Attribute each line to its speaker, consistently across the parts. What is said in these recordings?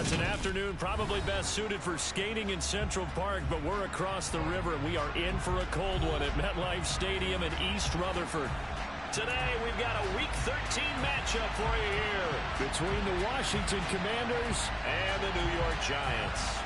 Speaker 1: It's an afternoon probably best suited for skating in Central Park, but we're across the river, and we are in for a cold one at MetLife Stadium in East Rutherford. Today, we've got a Week 13 matchup for you here between the Washington Commanders and the New York Giants.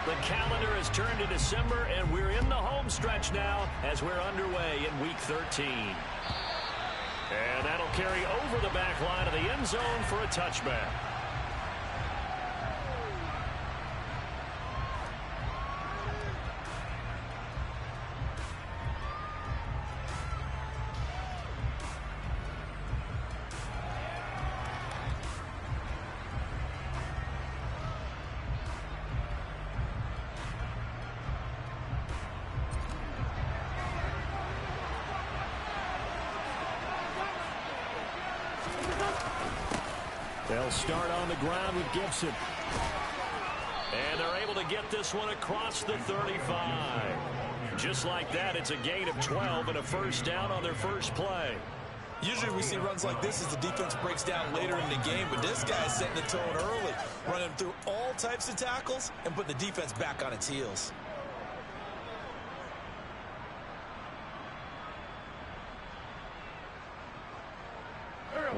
Speaker 1: The calendar has turned to December, and we're in the home stretch now as we're underway in Week 13. And that'll carry over the back line of the end zone for a touchback. They'll start on the ground with Gibson. And they're able to get this one across the 35. Just like that, it's a gain of 12 and a first down on their first play.
Speaker 2: Usually we see runs like this as the defense breaks down later in the game, but this guy's setting the tone early, running through all types of tackles and put the defense back on its heels.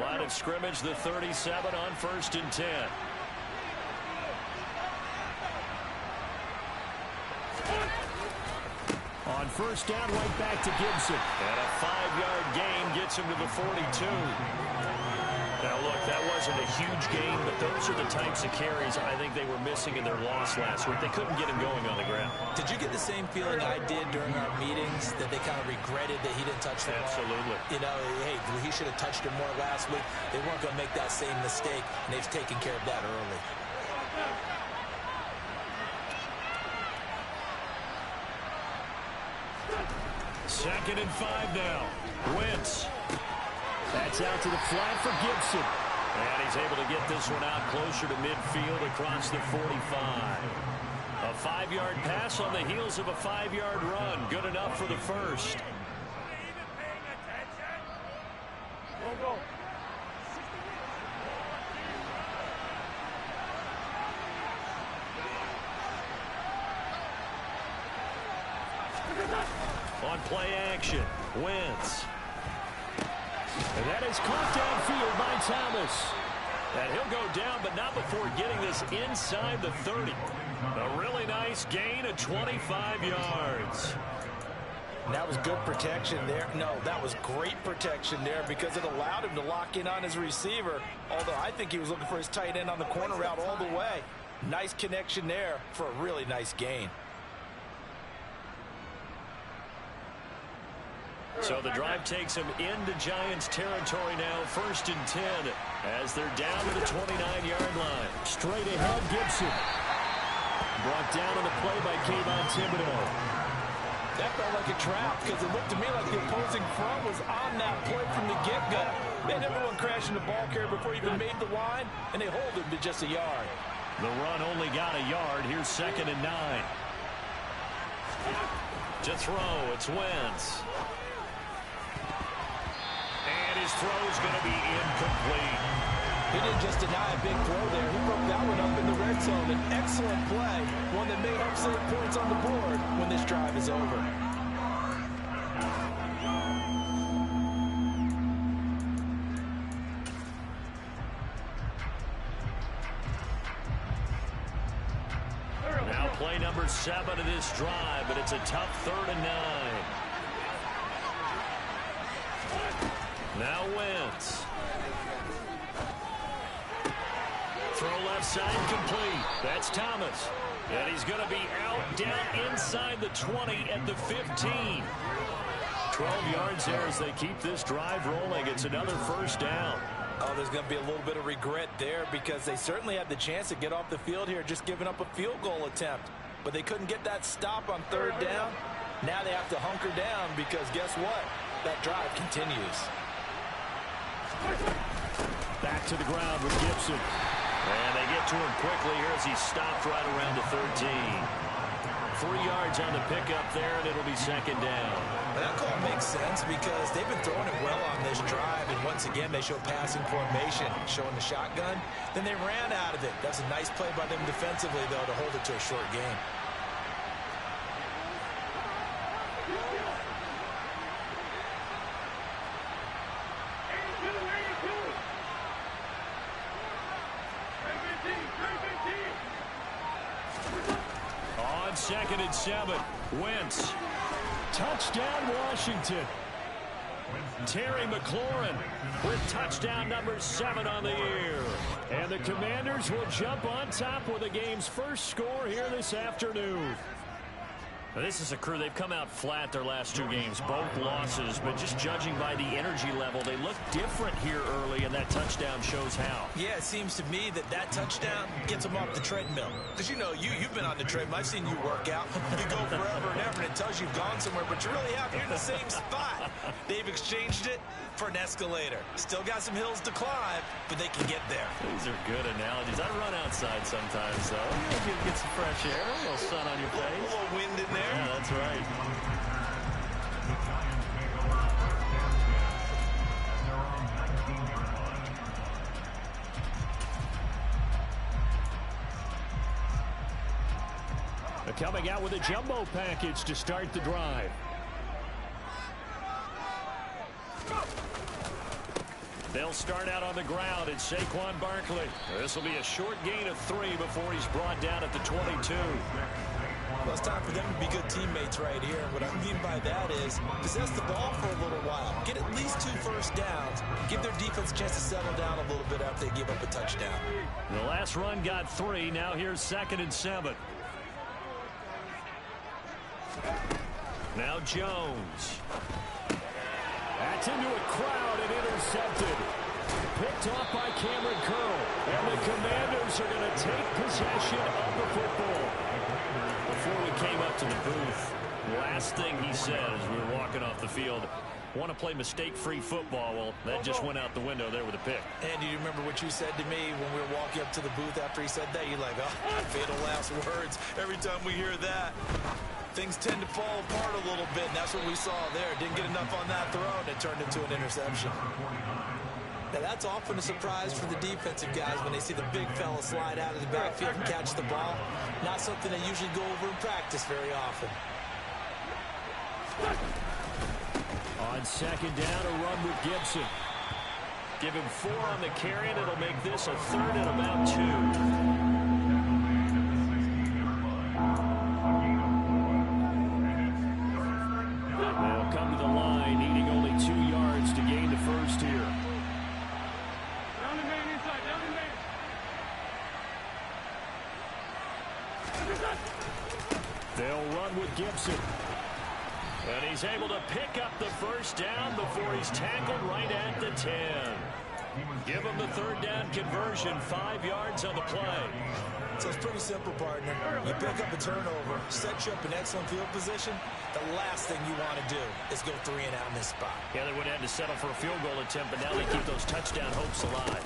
Speaker 1: Line of scrimmage, the 37 on 1st and 10. On first down, right back to Gibson. And a 5-yard gain gets him to the 42. Now, look, that wasn't a huge gain, but those are the types of carries I think they were missing in their loss last week. They couldn't get him going on the ground.
Speaker 2: Did you get the same feeling I did during our meetings, that they kind of regretted that he didn't touch the ball?
Speaker 1: Absolutely.
Speaker 2: You know, hey, he should have touched him more last week. They weren't going to make that same mistake, and they've taken care of that early.
Speaker 1: Second and 5 now. Wentz. That's out to the flat for Gibson. And he's able to get this one out closer to midfield across the 45. A 5-yard pass on the heels of a 5-yard run. Good enough for the first.
Speaker 3: Go.
Speaker 1: On play action, Wentz. And that is caught downfield by Thomas. And he'll go down, but not before getting this inside the 30. A really nice gain of 25 yards.
Speaker 2: That was good protection there. No, that was great protection there because it allowed him to lock in on his receiver. Although I think he was looking for his tight end on the corner route all the way. Nice connection there for a really nice gain.
Speaker 1: So the drive takes him into Giants territory now, 1st and 10, as they're down to the 29-yard line. Straight ahead, Gibson. Brought down on the play by Kayvon Thibodeaux.
Speaker 2: That felt like a trap because it looked to me like the opposing front was on that play from the get-go. They had everyone crashing the ball carrier before he even made the line, and they hold him to just a yard.
Speaker 1: The run only got a yard. Here's 2nd and 9. To throw, it's Wentz. And his throw's going to be incomplete.
Speaker 2: He didn't just deny a big throw there. He broke that one up in the red zone. An excellent play. One that made excellent points on the board when this drive is over.
Speaker 1: Now play number 7 of this drive, but it's a tough 3rd and 9. Now Wentz. Throw left side complete. That's Thomas. And he's going to be out down inside the 20 at the 15. 12 yards there as they keep this drive rolling. It's another first down.
Speaker 2: Oh, there's going to be a little bit of regret there because they certainly had the chance to get off the field here, just giving up a field goal attempt. But they couldn't get that stop on 3rd down. Now they have to hunker down because guess what? That drive continues.
Speaker 1: Back to the ground with Gibson. And they get to him quickly here as he stopped right around the 13. 3 yards on the pickup there, and it'll be second down.
Speaker 2: That call makes sense because they've been throwing it well on this drive, and once again they show passing formation, showing the shotgun. Then they ran out of it. That's a nice play by them defensively, though, to hold it to a short game.
Speaker 1: On 2nd and 7, Wentz. Touchdown, Washington. Terry McLaurin with touchdown number 7 on the year. And the Commanders will jump on top with the game's first score here this afternoon. Now, this is a crew, they've come out flat their last 2 games, both losses, but just judging by the energy level, they look different here early, and that touchdown shows how. Yeah, it seems to me that touchdown gets them off the treadmill. Because, you know, you've been on the treadmill. I've seen you work out. You go forever and ever, and it tells you you've gone somewhere, but you really have. You're in the same spot. They've exchanged it for an escalator. Still got some hills to climb, but they can get there. These are good analogies. I run outside sometimes, though. You get some fresh air, a little sun on your face. A little wind in there. Yeah, that's right. They're coming out with a jumbo package to start the drive. They'll start out on the ground. It's Saquon Barkley. This will be a short gain of 3 before he's brought down at the 22. Well, it's time for them to be good teammates right here. What I mean by that is possess the ball for a little while. Get at least 2 first downs. Give their defense a chance to settle down a little bit after they give up a touchdown. The last run got 3. Now here's 2nd and 7. Now Jones. That's into a crowd and intercepted. Picked off by Cameron Curl. And the Commanders are going to take possession of the football. Before we came up to the booth, last thing he said as we were walking off the field, want to play mistake-free football. Well, that just went out the window there with a pick. And do you remember what you said to me when we were walking up to the booth after he said that? You're like, oh, fatal last words. Every time we hear that, things tend to fall apart a little bit, and that's what we saw there. Didn't get enough on that throw, and it turned into an interception. Now, that's often a surprise for the defensive guys when they see the big fella slide out of the backfield and catch the ball. Not something they usually go over in practice very often. On 2nd down, a run with Gibson. Give him 4 on the carry, and it'll make this a 3rd and about 2. They'll come to the line, needing only 2 yards to gain the first here.
Speaker 3: Down the man inside, down the man.
Speaker 1: They'll run with Gibson. And he's able to pick up the first down before he's tackled right at the 10. Give him the 3rd down conversion, 5 yards on the play. So it's pretty simple, partner. You pick up a turnover, set you up in excellent field position. The last thing you want to do is go 3 and out in this spot. Yeah, they would have to settle for a field goal attempt, but now they keep those touchdown hopes alive.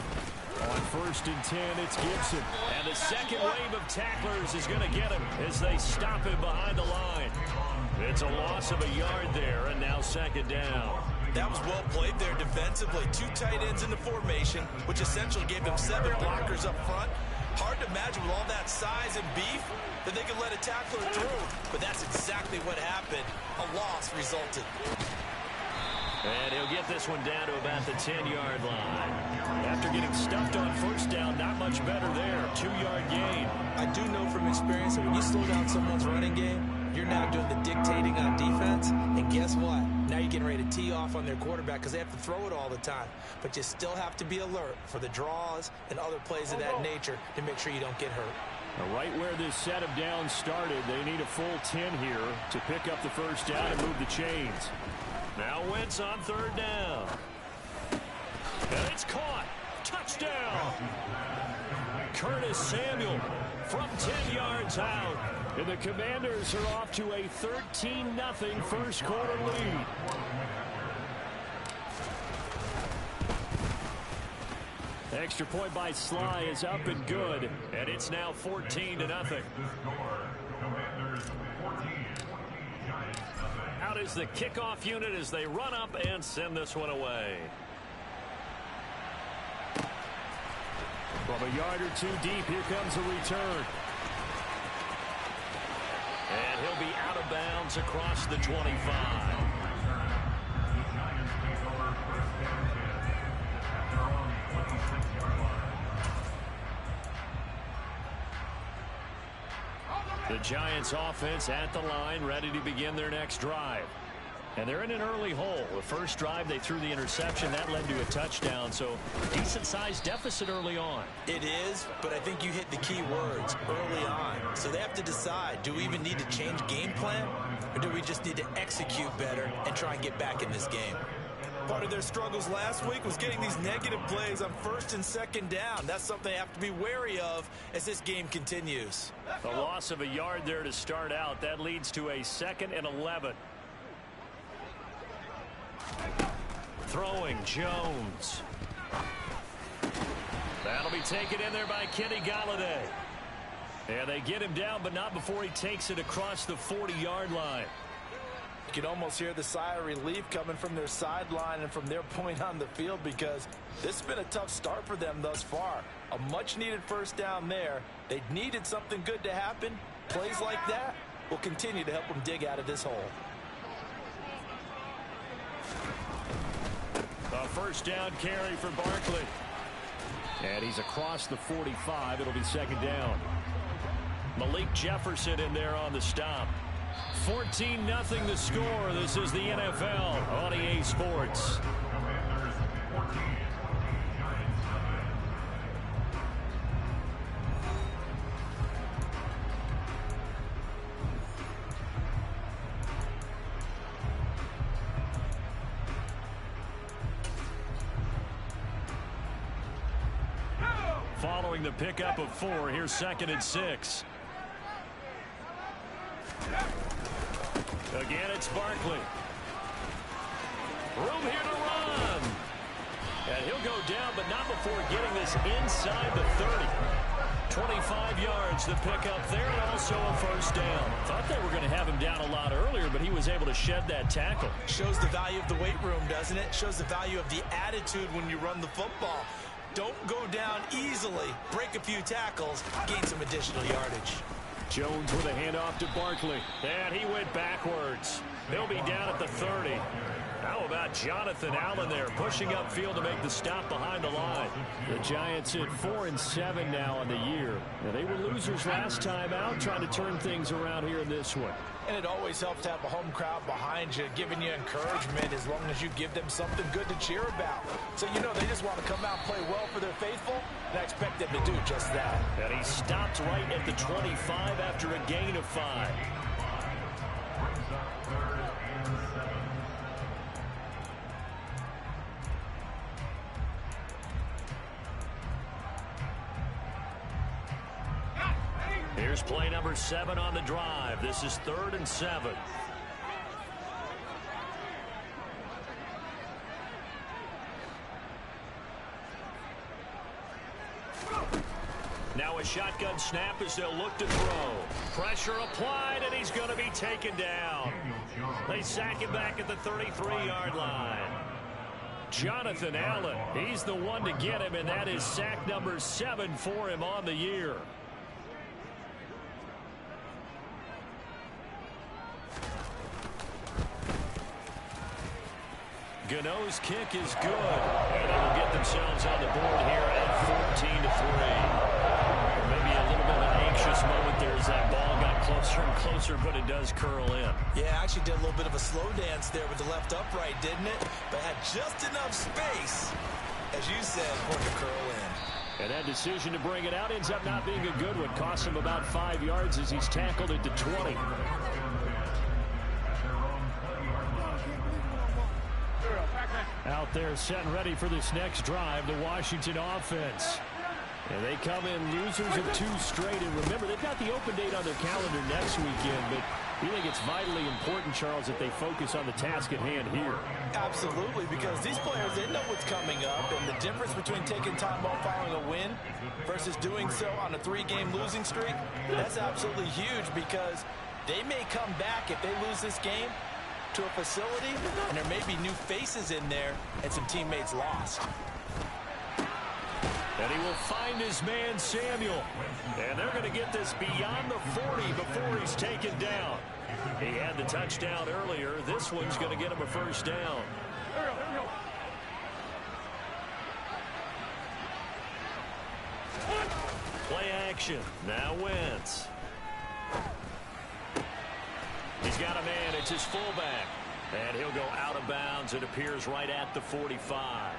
Speaker 1: On 1st and 10, it's Gibson. And the second wave of tacklers is going to get him as they stop him behind the line. It's a loss of a yard there, and now 2nd down. That was well played there defensively. 2 tight ends in the formation, which essentially gave them 7 blockers up front. Hard to imagine with all that size and beef that they could let a tackler through. But that's exactly what happened. A loss resulted. And he'll get this one down to about the 10-yard line. After getting stuffed on 1st down, not much better there. 2-yard gain. I do know from experience that when you slow down someone's running game, you're now doing the dictating on defense. And guess what? Now you're getting ready to tee off on their quarterback because they have to throw it all the time. But you still have to be alert for the draws and other plays of that nature to make sure you don't get hurt. Right where this set of downs started, they need a full 10 here to pick up the first down and move the chains. Now Wentz on 3rd down. And it's caught. Touchdown. Curtis Samuel from 10 yards out. And the Commanders are off to a 13-0 first quarter lead. Extra point by Sly is up and good, and it's now 14-0. Out is the kickoff unit as they run up and send this one away. From a yard or two deep, here comes a return. And he'll be out of bounds across the 25. The Giants offense at the line, ready to begin their next drive. And they're in an early hole. The first drive, they threw the interception. That led to a touchdown, so decent-sized deficit early on.
Speaker 2: It is, but I think you hit the key words, early on. So they have to decide, do we even need to change game plan, or do we just need to execute better and try and get back in this game? Part of their struggles last week was getting these negative plays on first and second down. That's something they have to be wary of as this game continues.
Speaker 1: A loss of a yard there to start out. That leads to a 2nd and 11. Throwing Jones. That'll be taken in there by Kenny Golladay. And they get him down, but not before he takes it across the 40-yard line.
Speaker 2: You can almost hear the sigh of relief coming from their sideline and from their point on the field, because this has been a tough start for them thus far. A much-needed first down there. They needed something good to happen. Plays like that will continue to help them dig out of this hole.
Speaker 1: A first down carry for Barkley. And he's across the 45. It'll be 2nd down. Malik Jefferson in there on the stop. 14-0 the score. This is the NFL on EA Sports. Following the pickup of 4, here's 2nd and 6. Again, it's Barkley. Room here to run. And he'll go down, but not before getting this inside the 30. 25 yards, the pickup there, and also a first down. Thought they were going to have him down a lot earlier, but he was able to shed that tackle.
Speaker 2: Shows the value of the weight room, doesn't it? Shows the value of the attitude when you run the football. Don't go down easily. Break a few tackles, gain some additional yardage.
Speaker 1: Jones with a handoff to Barkley. And he went backwards. He'll be down at the 30. How about Jonathan Allen there, pushing upfield to make the stop behind the line? The Giants at 4-7 now on the year. Now, they were losers last time out, trying to turn things around here in this one.
Speaker 2: And it always helps to have a home crowd behind you, giving you encouragement as long as you give them something good to cheer about. So, you know, they just want to come out and play well for their faithful, and I expect them to do just that.
Speaker 1: And he stopped right at the 25 after a gain of 5. Here's play number 7 on the drive. This is 3rd and 7. Now a shotgun snap as they'll look to throw. Pressure applied, and he's going to be taken down. They sack him back at the 33-yard line. Jonathan Allen, he's the one to get him, and that is sack number 7 for him on the year. Gano's kick is good, and they will get themselves on the board here at 14-3. Maybe a little bit of an anxious moment there as that ball got closer and closer, but it does curl in.
Speaker 2: Yeah, actually did a little bit of a slow dance there with the left upright, didn't it? But had just enough space, as you said, for it to curl in.
Speaker 1: And that decision to bring it out ends up not being a good one. Costs him about 5 yards as he's tackled at the 20. Out there set and ready for this next drive, the Washington offense. And they come in losers of 2 straight. And remember, they've got the open date on their calendar next weekend, but You think it's vitally important, Charles, that they focus on the task at hand here?
Speaker 2: Absolutely, because these players, they know what's coming up, and the difference between taking time off following a win versus doing so on a 3-game losing streak, that's absolutely huge, because they may come back if they lose this game to a facility, and there may be new faces in there and some teammates lost.
Speaker 1: And he will find his man, Samuel. And they're going to get this beyond the 40 before he's taken down. He had the touchdown earlier. This one's going to get him a first down.
Speaker 3: Here we go.
Speaker 1: Play action. Now Wentz. He's got a man. It's his fullback. And he'll go out of bounds. It appears right at the 45.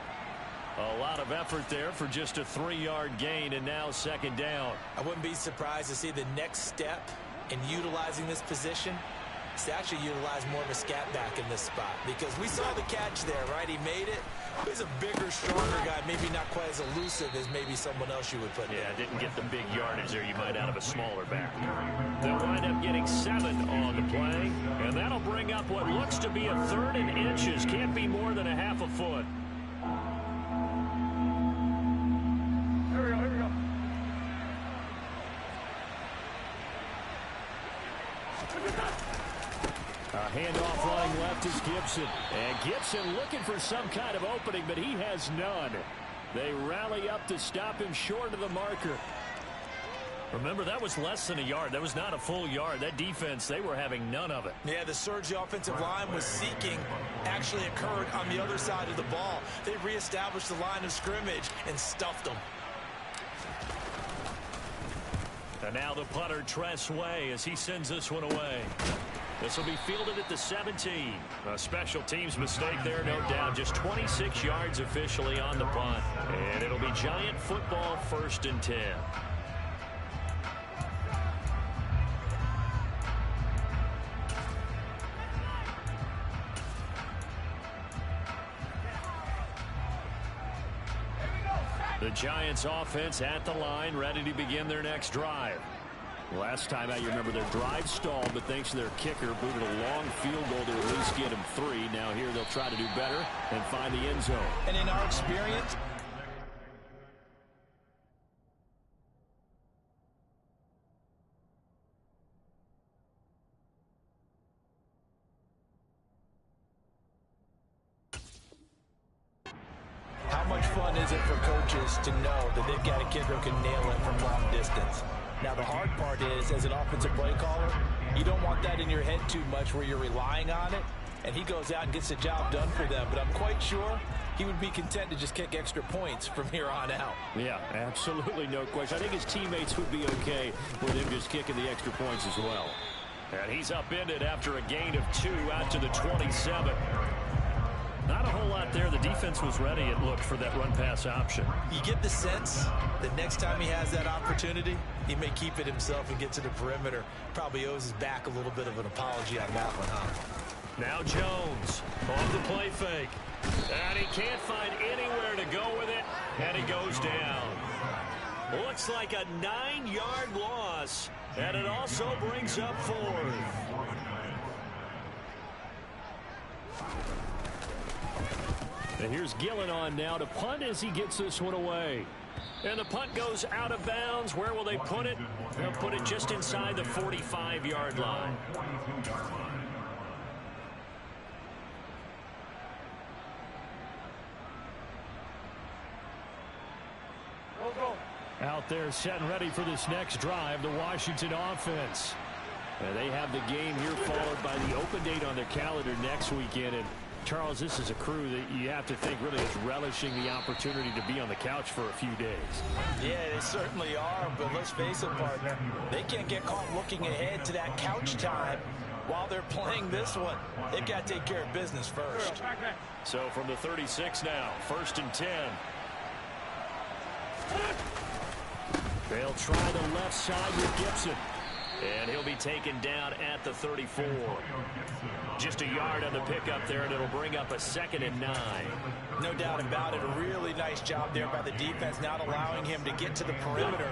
Speaker 1: A lot of effort there for just a 3-yard gain, and now second down.
Speaker 2: I wouldn't be surprised to see the next step in utilizing this position is to actually utilize more of a scat back in this spot, because we saw the catch there, right? He made it. He's a bigger, stronger guy, maybe not quite as elusive as maybe someone else you would put there.
Speaker 1: Yeah, didn't get the big yardage there you might out of a smaller back. They'll wind up getting 7 on the play, and that'll bring up what looks to be a 3rd and inches. Can't be more than a half a foot.
Speaker 3: Here we go.
Speaker 1: A handoff running left is Gibson. And Gibson looking for some kind of opening, but he has none. They rally up to stop him short of the marker. Remember, that was less than a yard. That was not a full yard. That defense, they were having none of it.
Speaker 2: Yeah, the surge the offensive line was seeking actually occurred on the other side of the ball. They reestablished the line of scrimmage and stuffed them.
Speaker 1: And now the punter, Tress Way, as he sends this one away. This will be fielded at the 17. A special teams mistake there, no doubt. Just 26 yards officially on the punt. And it'll be Giant football, 1st and 10. The Giants offense at the line, ready to begin their next drive. Last time out, you remember their drive stalled, but thanks to their kicker, booted a long field goal to at least get him 3. Now here they'll try to do better and find the end zone.
Speaker 2: And in our experience, how much fun is it for coaches to know that they've got a kicker who can nail it from long distance? Now, the hard part is, as an offensive play caller, you don't want that in your head too much where you're relying on it, and he goes out and gets the job done for them. But I'm quite sure he would be content to just kick extra points from here on out.
Speaker 1: Yeah, absolutely no question. I think his teammates would be okay with him just kicking the extra points as well. And he's upended after a gain of 2 out to the 27. Not a whole lot there. The defense was ready, it looked, for that run-pass option.
Speaker 2: You get the sense that next time he has that opportunity, he may keep it himself and get to the perimeter. Probably owes his back a little bit of an apology on that one, huh?
Speaker 1: Now Jones on the play fake. And he can't find anywhere to go with it, and he goes down. Looks like a 9-yard loss, and it also brings up 4th. And here's Gillen on now to punt as he gets this one away. And the punt goes out of bounds. Where will they put it? They'll put it just inside the 45-yard line. Out there set and ready for this next drive, the Washington offense. And they have the game here followed by the open date on their calendar next weekend. And Charles, this is a crew that you have to think really is relishing the opportunity to be on the couch for a few days.
Speaker 2: Yeah, they certainly are, but let's face it, partner, they can't get caught looking ahead to that couch time while they're playing this one. They've got to take care of business first.
Speaker 1: So from the 36 now, 1st and 10. They'll try the left side with Gibson. And he'll be taken down at the 34. Just a yard on the pickup there, and it'll bring up a 2nd and 9.
Speaker 2: No doubt about it. A really nice job there by the defense, not allowing him to get to the perimeter.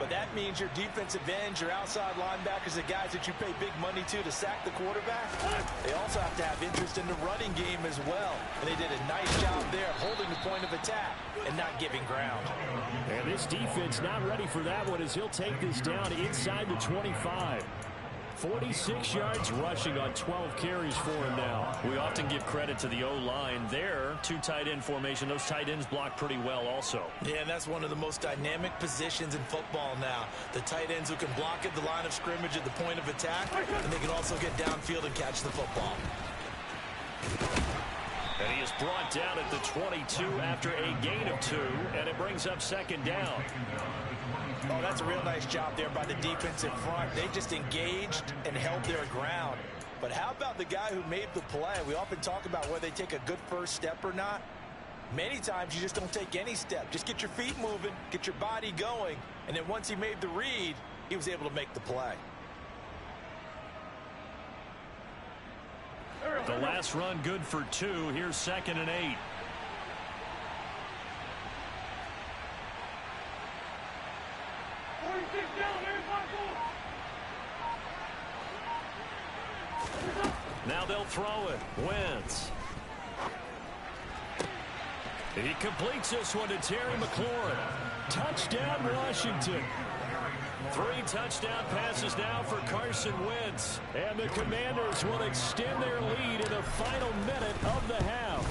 Speaker 2: But that means your defensive ends, your outside linebackers, the guys that you pay big money to sack the quarterback, they also have to have interest in the running game as well. And they did a nice job there holding the point of attack and not giving ground.
Speaker 1: And this defense not ready for that one as he'll take this down inside the 25. 46 yards rushing on 12 carries for him now. We often give credit to the O-line there. Two tight end formation. Those tight ends block pretty well also.
Speaker 2: Yeah, and that's one of the most dynamic positions in football now. The tight ends who can block at the line of scrimmage at the point of attack, and they can also get downfield and catch the football.
Speaker 1: And he is brought down at the 22 after a gain of 2, and it brings up second down.
Speaker 2: Oh, that's a real nice job there by the defensive front. They just engaged and held their ground. But how about the guy who made the play? We often talk about whether they take a good first step or not. Many times you just don't take any step. Just get your feet moving, get your body going, and then once he made the read, he was able to make the play.
Speaker 1: The last run good for 2. Here's 2nd and 8. Now they'll throw it. Wentz. He completes this one to Terry McLaurin. Touchdown, Washington. 3 touchdown passes now for Carson Wentz. And the Commanders will extend their lead in the final minute of the half.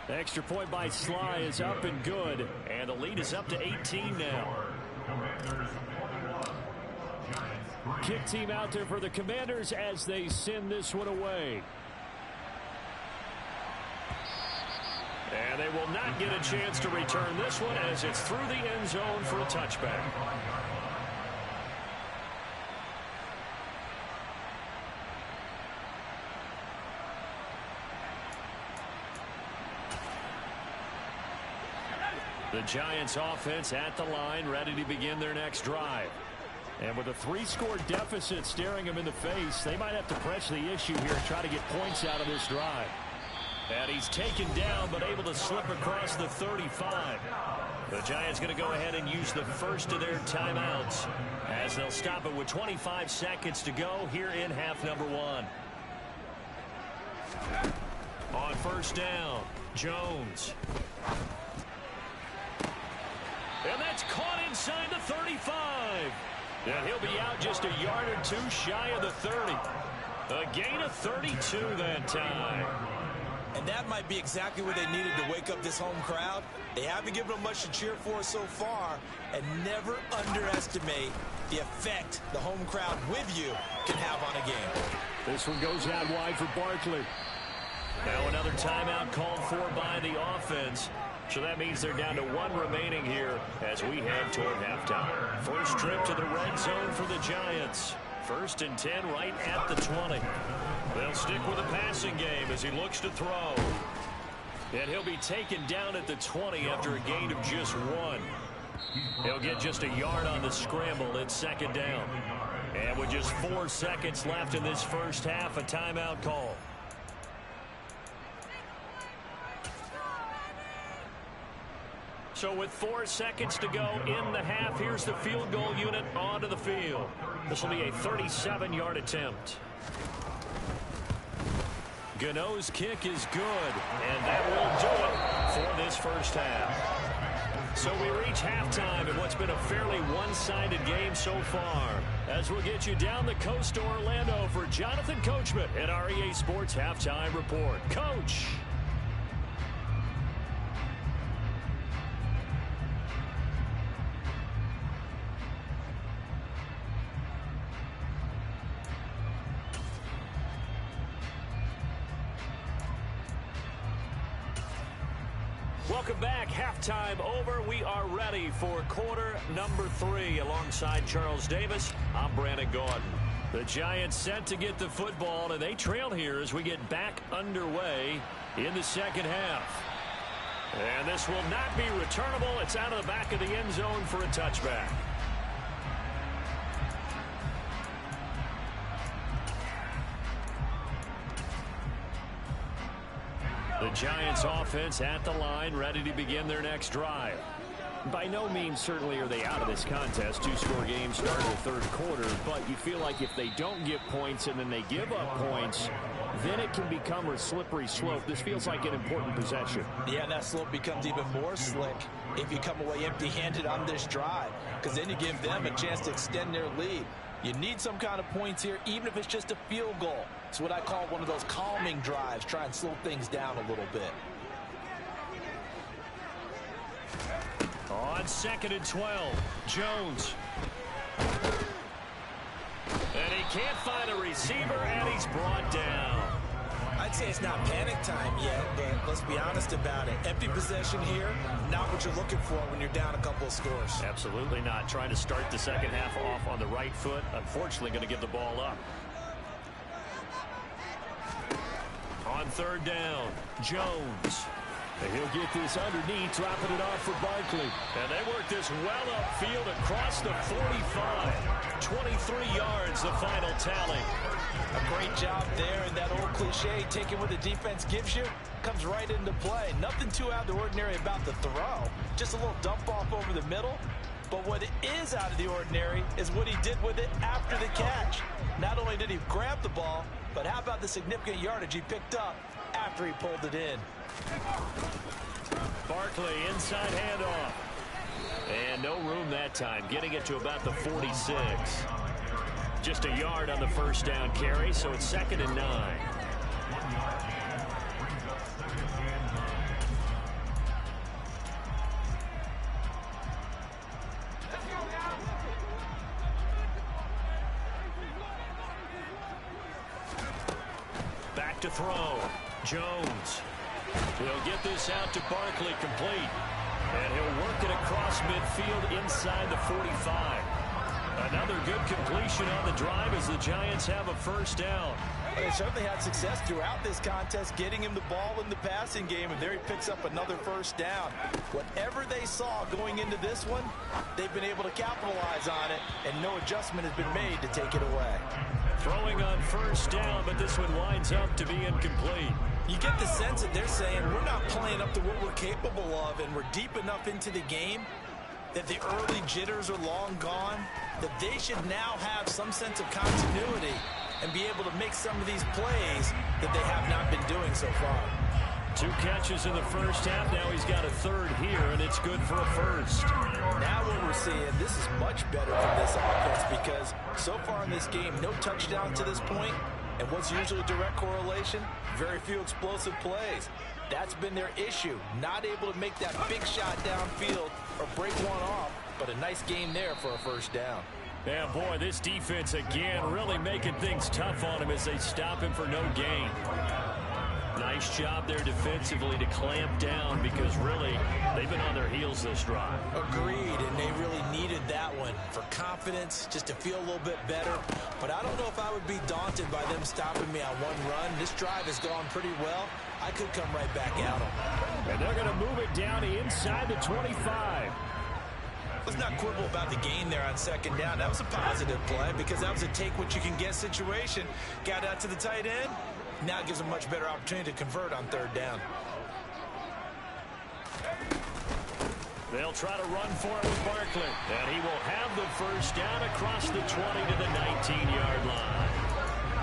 Speaker 1: Extra point by Sly is up and good. And the lead is up to 18 now. Kick team out there for the Commanders as they send this one away. And they will not get a chance to return this one as it's through the end zone for a touchback. The Giants offense at the line, ready to begin their next drive. And with a 3-score deficit staring them in the face, they might have to press the issue here and try to get points out of this drive. And he's taken down, but able to slip across the 35. The Giants going to go ahead and use the first of their timeouts as they'll stop it with 25 seconds to go here in half number 1. On first down, Jones. And that's caught inside the 35. And he'll be out just a yard or 2 shy of the 30. A gain of 32 that time.
Speaker 2: And that might be exactly what they needed to wake up this home crowd. They haven't given them much to cheer for so far. And never underestimate the effect the home crowd with you can have on a game.
Speaker 1: This one goes out wide for Barkley. Now another timeout called for by the offense. So that means they're down to 1 remaining here as we head toward halftime. First trip to the red zone for the Giants. 1st and 10 right at the 20. They'll stick with the passing game as he looks to throw. And he'll be taken down at the 20 after a gain of just 1. He'll get just a yard on the scramble at 2nd down. And with just 4 seconds left in this first half, a timeout call. So with 4 seconds to go in the half, here's the field goal unit onto the field. This will be a 37-yard attempt. Gano's kick is good, and that will do it for this first half. So we reach halftime in what's been a fairly one-sided game so far. As we'll get you down the coast to Orlando for Jonathan Coachman at our EA Sports Halftime Report. Coach. Welcome back. Halftime over. We are ready for quarter number 3. Alongside Charles Davis, I'm Brandon Gaudin. The Giants set to get the football, and they trail here as we get back underway in the second half. And this will not be returnable. It's out of the back of the end zone for a touchback. The Giants offense at the line, ready to begin their next drive. By no means certainly are they out of this contest. Two-score game start of the third quarter, but you feel like if they don't get points and then they give up points, then it can become a slippery slope. This feels like an important possession.
Speaker 2: Yeah, and that slope becomes even more slick if you come away empty-handed on this drive, because then you give them a chance to extend their lead. You need some kind of points here, even if it's just a field goal. It's what I call one of those calming drives. Try and slow things down a little bit.
Speaker 1: On 2nd and 12, Jones. And he can't find a receiver, and he's brought down.
Speaker 2: I'd say it's not panic time yet, but let's be honest about it. Empty possession here, not what you're looking for when you're down a couple of scores.
Speaker 1: Absolutely not. Trying to start the second half off on the right foot. Unfortunately, going to give the ball up. On 3rd down, Jones. And he'll get this underneath, dropping it off for Barkley. And they work this well upfield across the 45. 23 yards, the final tally.
Speaker 2: A great job there, and that old cliche, taking what the defense gives you, comes right into play. Nothing too out of the ordinary about the throw. Just a little dump off over the middle. But what is out of the ordinary is what he did with it after the catch. Not only did he grab the ball, but how about the significant yardage he picked up after he pulled it in.
Speaker 1: Barkley, inside handoff. And no room that time, getting it to about the 46. Just a yard on the first down carry, so it's 2nd and 9. Back to throw. Jones. He'll get this out to Barkley, complete. And he'll work it across midfield inside the 45. Another good completion on the drive as the Giants have a first down.
Speaker 2: They certainly had success throughout this contest, getting him the ball in the passing game, and there he picks up another first down. Whatever they saw going into this one, they've been able to capitalize on it, and no adjustment has been made to take it away.
Speaker 1: Throwing on first down, but this one winds up to be incomplete.
Speaker 2: You get the sense that they're saying we're not playing up to what we're capable of, and we're deep enough into the game that the early jitters are long gone, that they should now have some sense of continuity and be able to make some of these plays that they have not been doing so far.
Speaker 1: 2 catches in the first half. Now he's got a third here, and it's good for a first.
Speaker 2: Now what we're seeing, this is much better from this offense because so far in this game, no touchdown to this point. And what's usually a direct correlation? Very few explosive plays. That's been their issue. Not able to make that big shot downfield or break one off, but a nice game there for a first down.
Speaker 1: Yeah, boy, this defense again really making things tough on him as they stop him for no gain. Nice job there defensively to clamp down because really they've been on their heels this drive.
Speaker 2: Agreed, and they really needed that one for confidence, just to feel a little bit better. But I don't know if I would be daunted by them stopping me on one run. This drive has gone pretty well. I could come right back at them.
Speaker 1: And they're going to move it down inside the 25.
Speaker 2: Let's not quibble about the gain there on 2nd down. That was a positive play because that was a take-what-you-can-get situation. Got out to the tight end. Now it gives them a much better opportunity to convert on 3rd down.
Speaker 1: They'll try to run for it with Barkley. And he will have the first down across the 20 to the 19-yard line.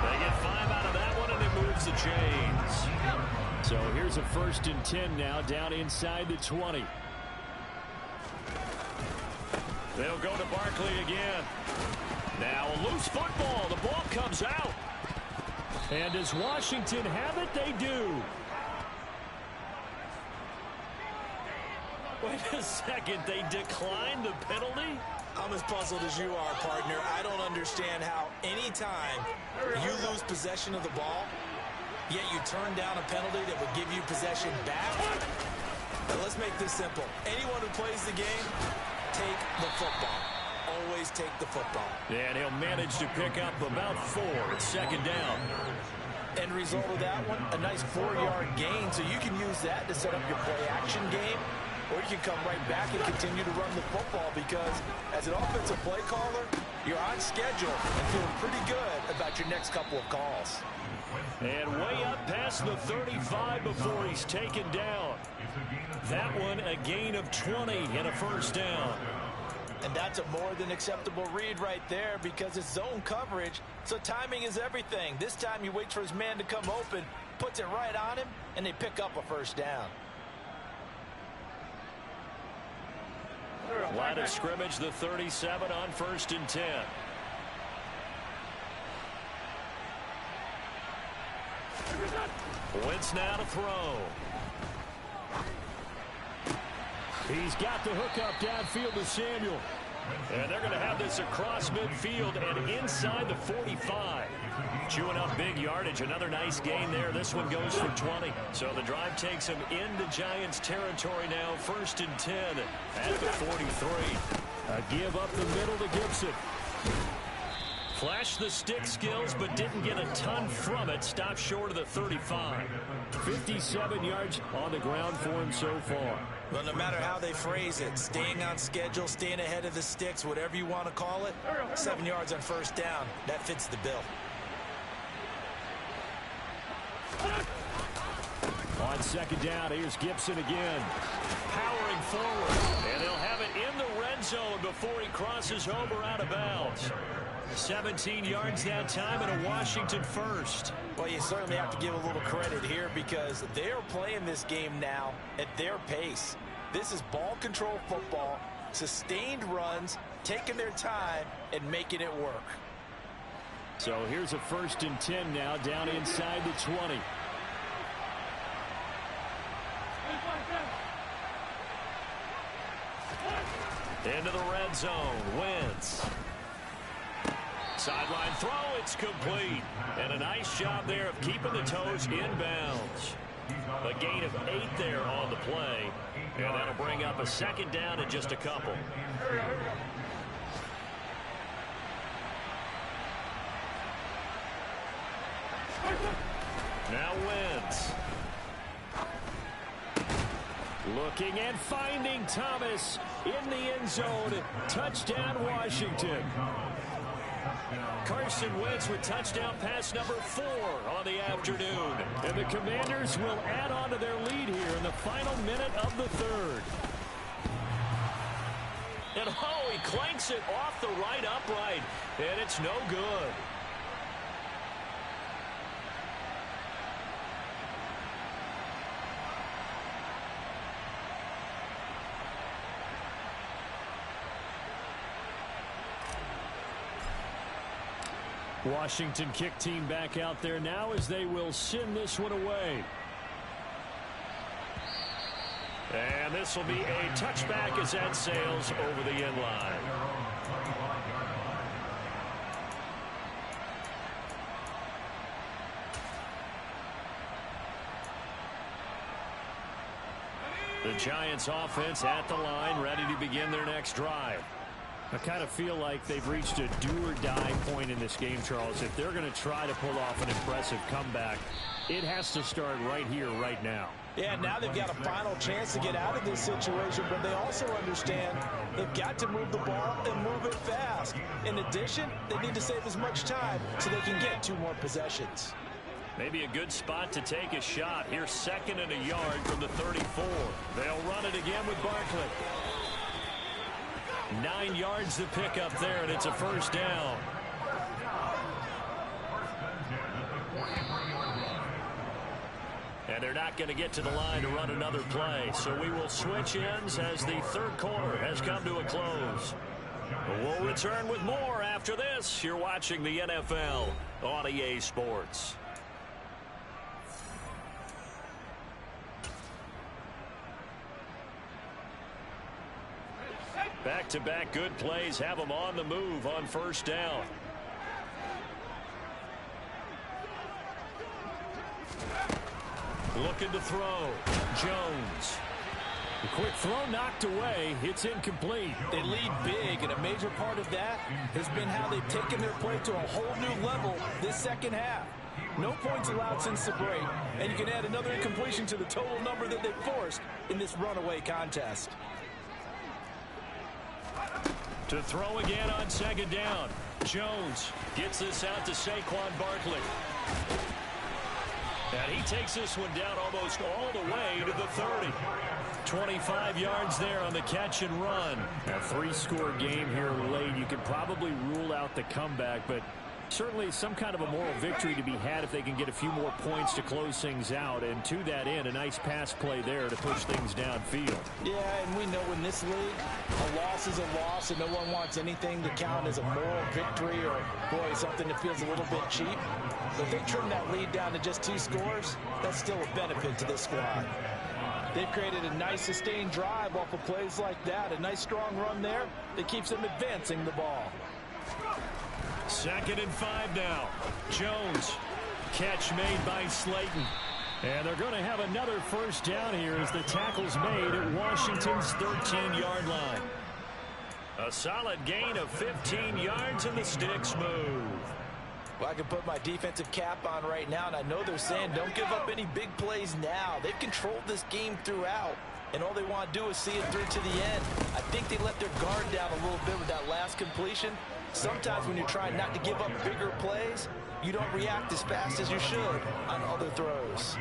Speaker 1: They get 5 out of that one, and it moves the chains. So here's a 1st and 10 now, down inside the 20. They'll go to Barkley again. Now a loose football. The ball comes out. And does Washington have it? They do. Wait a second. They declined the penalty?
Speaker 2: I'm as puzzled as you are, partner. I don't understand how any time you lose possession of the ball, yet you turn down a penalty that would give you possession back. Now let's make this simple. Anyone who plays the game, take the football. Always take the football.
Speaker 1: And he'll manage to pick up about 4. It's 2nd down.
Speaker 2: End result of that one, a nice 4-yard gain. So you can use that to set up your play-action game. or you can come right back and continue to run the football, because as an offensive play caller, you're on schedule and feeling pretty good about your next couple of calls.
Speaker 1: And way up past the 35 before he's taken down. That one a gain of 20 and a first down.
Speaker 2: And that's a more than acceptable read right there, because it's zone coverage, so timing is everything. This time he waits for his man to come open, puts it right on him, and they pick up a first down.
Speaker 1: Line of scrimmage, the 37 on 1st and 10. Wentz now to throw. He's got the hook up downfield to Samuel. And they're going to have this across midfield and inside the 45. Chewing up big yardage. Another nice gain there. This one goes for 20. So the drive takes him into Giants territory now. 1st and 10 at the 43. A give up the middle to Gibson. Flashed the stick skills, but didn't get a ton from it. Stopped short of the 35. 57 yards on the ground for him so far.
Speaker 2: Well, no matter how they phrase it, staying on schedule, staying ahead of the sticks, whatever you want to call it, 7 yards on first down, that fits the bill.
Speaker 1: On 2nd down, here's Gibson again. Powering forward. And they'll have it in the red zone before he crosses over out of bounds. 17 yards that time and a Washington first.
Speaker 2: Well, you certainly have to give a little credit here, because they're playing this game now at their pace. This is ball control football, sustained runs, taking their time and making it work.
Speaker 1: So here's a 1st and 10 now, down inside the 20. Into the red zone. Wentz. Sideline throw, it's complete. And a nice job there of keeping the toes inbounds. A gain of 8 there on the play. And that'll bring up a 2nd down in just a couple. Now Wentz. Looking and finding Thomas in the end zone. Touchdown, Washington. Carson Wentz with touchdown pass number 4 on the afternoon. And the Commanders will add on to their lead here in the final minute of the 3rd. And oh, he clanks it off the right upright. And it's no good. Washington kick team back out there now as they will send this one away. And this will be a touchback as that sails over the end line. The Giants offense at the line, ready to begin their next drive. I kind of feel like they've reached a do-or-die point in this game, Charles. If they're going to try to pull off an impressive comeback, it has to start right here, right now.
Speaker 2: Yeah, now they've got a final chance to get out of this situation, but they also understand they've got to move the ball and move it fast. In addition, they need to save as much time so they can get 2 more possessions.
Speaker 1: Maybe a good spot to take a shot. Here's 2nd and a yard from the 34. They'll run it again with Barkley. 9 yards to pick up there, and it's a first down. And they're not going to get to the line to run another play. So we will switch ends as the 3rd quarter has come to a close. We'll return with more after this. You're watching the NFL on EA Sports. Back-to-back good plays have them on the move on first down. Looking to throw. Jones. The quick throw knocked away. It's incomplete.
Speaker 2: They lead big, and a major part of that has been how they've taken their play to a whole new level this second half. No points allowed since the break, and you can add another incompletion to the total number that they forced in this runaway contest.
Speaker 1: To throw again on second down. Jones gets this out to Saquon Barkley. And he takes this one down almost all the way to the 30. 25 yards there on the catch and run. A three-score game here late. You could probably rule out the comeback, but certainly some kind of a moral victory to be had if they can get a few more points to close things out. And to that end, a nice pass play there to push things downfield.
Speaker 2: Yeah, and we know in this league, a loss is a loss, and no one wants anything to count as a moral victory or, boy, something that feels a little bit cheap. But if they trim that lead down to just 2 scores, that's still a benefit to this squad. They've created a nice sustained drive off of plays like that. A nice strong run there that keeps them advancing the ball.
Speaker 1: 2nd and 5 now. Jones. Catch made by Slayton. And they're going to have another first down here as the tackle's made at Washington's 13-yard line. A solid gain of 15 yards and the sticks move.
Speaker 2: Well, I can put my defensive cap on right now, and I know they're saying don't give up any big plays now. They've controlled this game throughout, and all they want to do is see it through to the end. I think they let their guard down a little bit with that last completion. Sometimes when you're trying not to give up bigger plays, you don't react as fast as you should on other throws.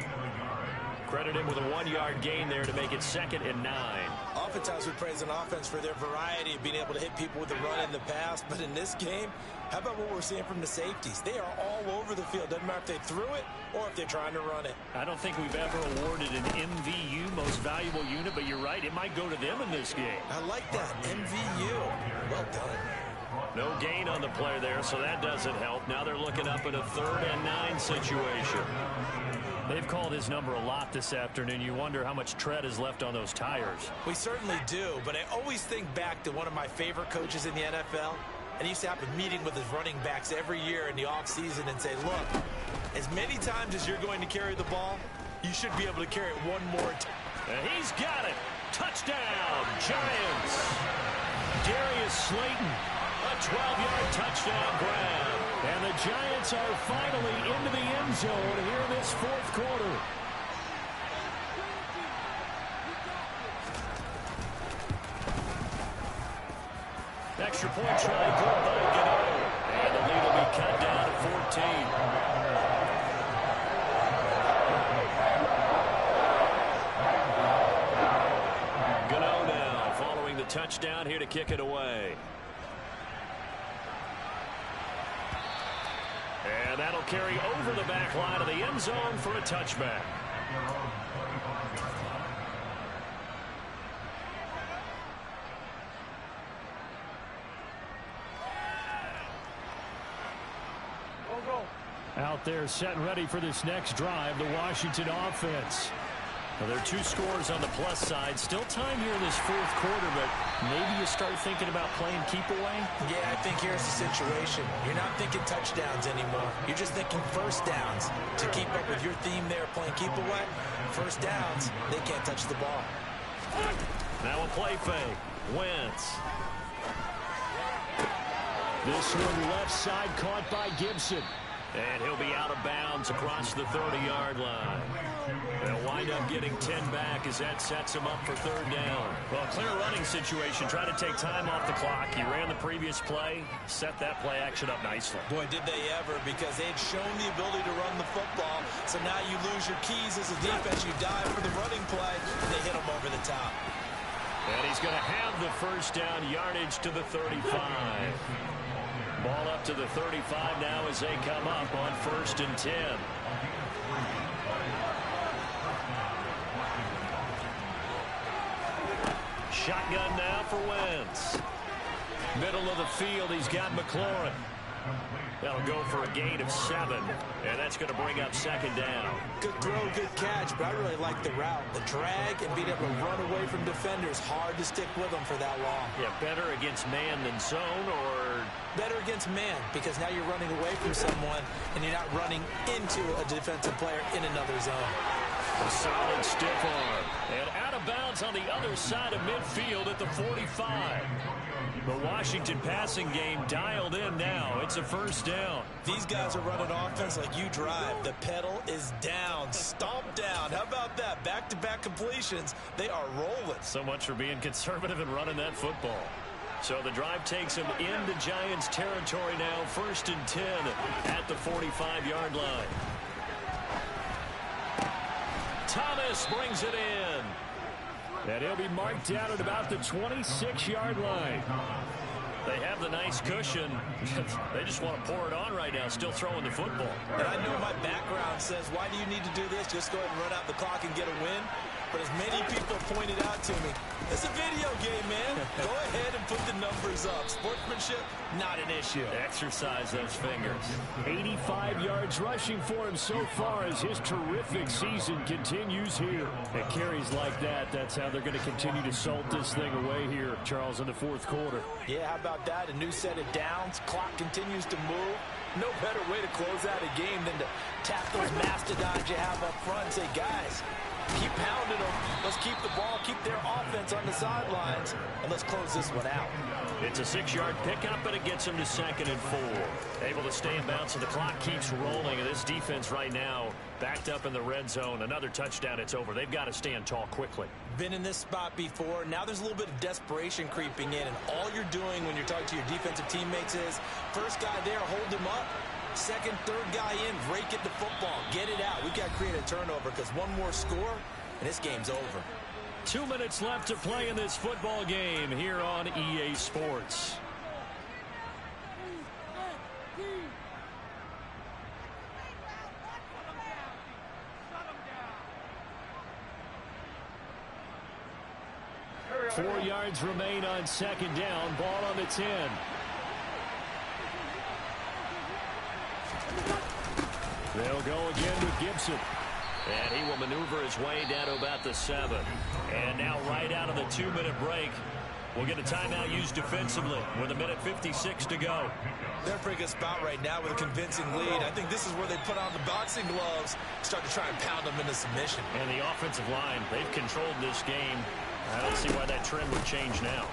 Speaker 1: Credit him with a 1-yard gain there to make it 2nd and 9.
Speaker 2: Oftentimes we praise an offense for their variety of being able to hit people with the run in the pass, but in this game, how about what we're seeing from the safeties? They are all over the field. Doesn't matter if they threw it or if they're trying to run it.
Speaker 1: I don't think we've ever awarded an MVU, most valuable unit, but you're right, it might go to them in this game.
Speaker 2: I like that, MVU. Well done.
Speaker 1: No gain on the play there, so that doesn't help. Now they're looking up at a 3rd and 9 situation. They've called his number a lot this afternoon. You wonder how much tread is left on those tires.
Speaker 2: We certainly do, but I always think back to one of my favorite coaches in the NFL, and he used to have a meeting with his running backs every year in the offseason and say, look, as many times as you're going to carry the ball, you should be able to carry it one more time.
Speaker 1: And he's got it. Touchdown, Giants. Darius Slayton, a 12-yard touchdown grab. And the Giants are finally into the end zone here in this 4th quarter. Extra point try good by Gano. And the lead will be cut down to 14. Gano now following the touchdown here to kick it away. And that'll carry over the back line of the end zone for a touchback. Out there set and ready for this next drive, the Washington offense. Well, there are 2 scores on the plus side. Still time here in this 4th quarter, but maybe you start thinking about playing keep away?
Speaker 2: Yeah, I think here's the situation. You're not thinking touchdowns anymore. You're just thinking first downs. To keep up with your theme there, playing keep away, first downs, they can't touch the ball.
Speaker 1: Now a play fake. Wentz. This one left side caught by Gibson. And he'll be out of bounds across the 30-yard line. They'll wind up getting 10 back as that sets him up for 3rd down. Well, clear running situation. Try to take time off the clock. He ran the previous play, set that play action up nicely.
Speaker 2: Boy, did they ever, because they'd shown the ability to run the football. So now you lose your keys as a defense. You dive for the running play, and they hit him over the top.
Speaker 1: And he's going to have the first down yardage to the 35. Ball up to the 35 now as they come up on 1st and 10. Shotgun now for Wentz. Middle of the field, he's got McLaurin. That'll go for a gain of 7, and that's going to bring up 2nd down.
Speaker 2: Good throw, good catch, but I really like the route. The drag and being able to run away from defenders. Hard to stick with them for that long.
Speaker 1: Yeah, better against man than zone, or?
Speaker 2: Better against man, because now you're running away from someone, and you're not running into a defensive player in another zone.
Speaker 1: A solid stiff arm. And out of bounds on the other side of midfield at the 45. The Washington passing game dialed in now. It's a first down.
Speaker 2: These guys are running offense like you drive. The pedal is down. Stomp down. How about that? Back-to-back completions. They are rolling.
Speaker 1: So much for being conservative and running that football. So the drive takes them into Giants territory now. 1st and 10 at the 45-yard line. Thomas brings it in. And he'll be marked down at about the 26-yard line. They have the nice cushion. They just want to pour it on right now, still throwing the football.
Speaker 2: And I know my background says, why do you need to do this? Just go ahead and run out the clock and get a win. But as many people pointed out to me, it's a video game, man. Go ahead and put the numbers up. Sportsmanship, not an issue.
Speaker 1: Exercise those fingers. 85 yards rushing for him so far as his terrific season continues here. At carries like that, that's how they're going to continue to salt this thing away here, Charles, in the 4th quarter.
Speaker 2: Yeah, how about that? A new set of downs. Clock continues to move. No better way to close out a game than to tap those mastodons you have up front and say, guys, keep pounding them. Let's keep the ball, keep their offense on the sidelines, and let's close this one out.
Speaker 1: It's a 6-yard pickup, but it gets them to 2nd and 4. Able to stay in bounds, and the clock keeps rolling. And this defense right now backed up in the red zone. Another touchdown, it's over. They've got to stand tall quickly.
Speaker 2: Been in this spot before. Now there's a little bit of desperation creeping in, and all you're doing when you're talking to your defensive teammates is, first guy there, hold him up. Second, third guy in, rake at the football. Get it out. We've got to create a turnover because one more score, and this game's over.
Speaker 1: 2 minutes left to play in this football game here on EA Sports. Four yards remain on 2nd down. Ball on the 10. They'll go again with Gibson. And he will maneuver his way down to about the 7. And now right out of the 2-minute break, we'll get a timeout used defensively with 1:56 to go.
Speaker 2: They're in a pretty good spot right now with a convincing lead. I think this is where they put on the boxing gloves, start to try and pound them into submission.
Speaker 1: And the offensive line, they've controlled this game. I don't see why that trend would change now.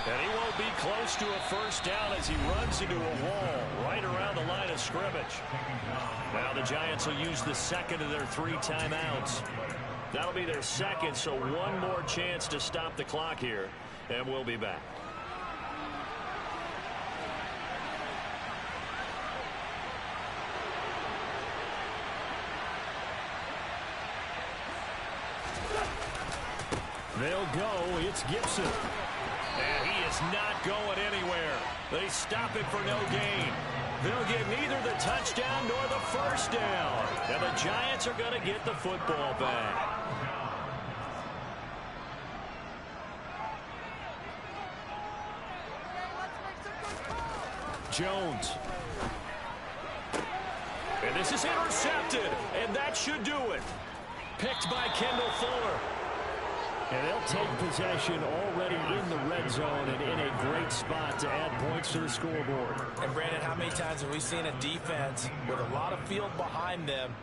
Speaker 1: And he won't be close to a first down as he runs into a wall right around the line of scrimmage. Now the Giants will use the 2nd of their 3 timeouts. That'll be their 2nd, so one more chance to stop the clock here, and we'll be back. They'll go. It's Gibson. And he is not going anywhere. They stop it for no gain. They'll get neither the touchdown nor the first down. And the Giants are going to get the football back. Jones. And this is intercepted. And that should do it. Picked by Kendall Fuller. And they'll take possession already in the red zone and in a great spot to add points to the scoreboard.
Speaker 2: And Brandon, how many times have we seen a defense with a lot of field behind them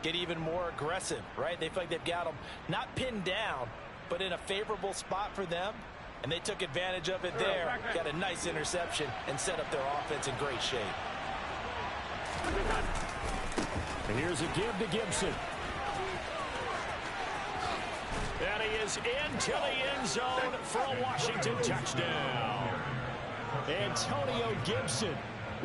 Speaker 2: get even more aggressive, right? They feel like they've got them not pinned down, but in a favorable spot for them. And they took advantage of it there, got a nice interception, and set up their offense in great shape.
Speaker 1: And here's a give to Gibson. And he is into the end zone for a Washington touchdown. Antonio Gibson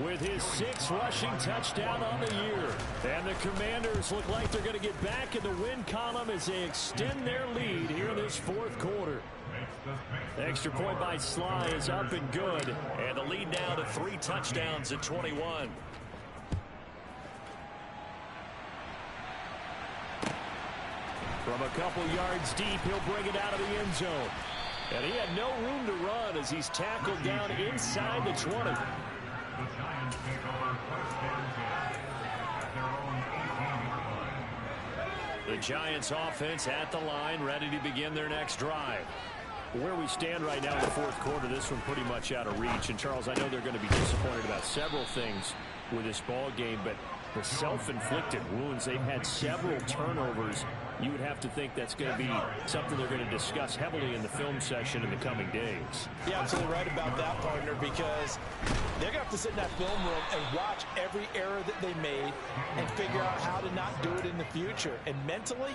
Speaker 1: with his 6th rushing touchdown on the year. And the Commanders look like they're going to get back in the win column as they extend their lead here in this 4th quarter. The extra point by Sly is up and good. And the lead now to 3 touchdowns at 21. From a couple yards deep, he'll bring it out of the end zone. And he had no room to run as he's tackled down inside the 20. The Giants offense at the line, ready to begin their next drive. Where we stand right now in the 4th quarter, this one pretty much out of reach. And, Charles, I know they're going to be disappointed about several things with this ball game, but the self-inflicted wounds. They've had several turnovers. You would have to think that's going to be something they're going to discuss heavily in the film session in the coming days.
Speaker 2: Yeah, absolutely right about that, partner, because they're going to have to sit in that film room and watch every error that they made and figure out how to not do it in the future. And mentally,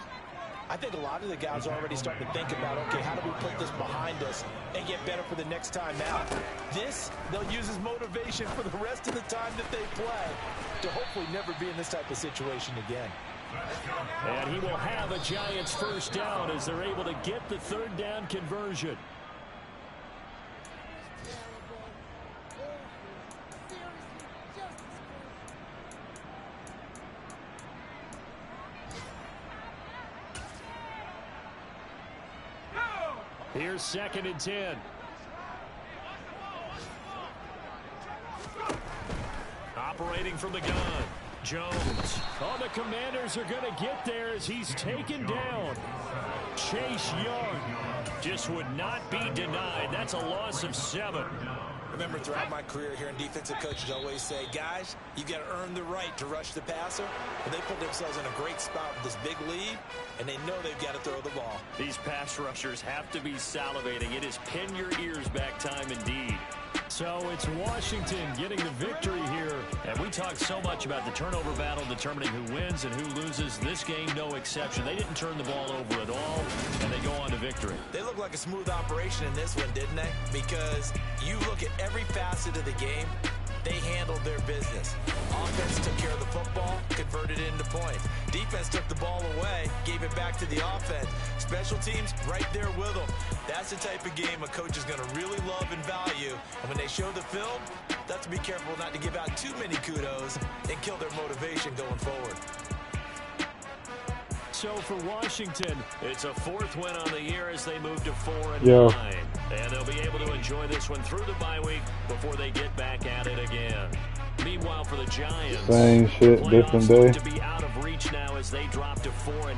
Speaker 2: I think a lot of the guys are already starting to think about, okay, how do we put this behind us and get better for the next time out? This, they'll use as motivation for the rest of the time that they play to hopefully never be in this type of situation again.
Speaker 1: And he will have a Giants first down as they're able to get the third down conversion. Here's 2nd and 10. Operating from the gun. Jones. Oh, the Commanders are going to get there as he's taken down. Chase Young just would not be denied. That's a loss of 7.
Speaker 2: Remember, throughout my career here in defensive coaches always say, guys, you got to earn the right to rush the passer. But they put themselves in a great spot with this big lead, and they know they've got to throw the ball.
Speaker 1: These pass rushers have to be salivating. It is pin your ears back time indeed. So it's Washington getting the victory here. And we talked so much about the turnover battle determining who wins and who loses. This game, no exception. They didn't turn the ball over at all, and they go on to victory.
Speaker 2: They look like a smooth operation in this one, didn't they? Because you look at every facet of the game, they handled their business. Offense took care of the football, converted it into points. Defense took the ball away, gave it back to the offense. Special teams right there with them. That's the type of game a coach is going to really love and value. And when they show the film, they have to be careful not to give out too many kudos and kill their motivation going forward.
Speaker 1: So for Washington, it's a 4th win on the year as they move to 4-9. And they'll be able to enjoy this one through the bye week before they get back at it again. Meanwhile, for the Giants,
Speaker 4: same shit, different day.
Speaker 1: To be out of reach now as they drop to 4-8.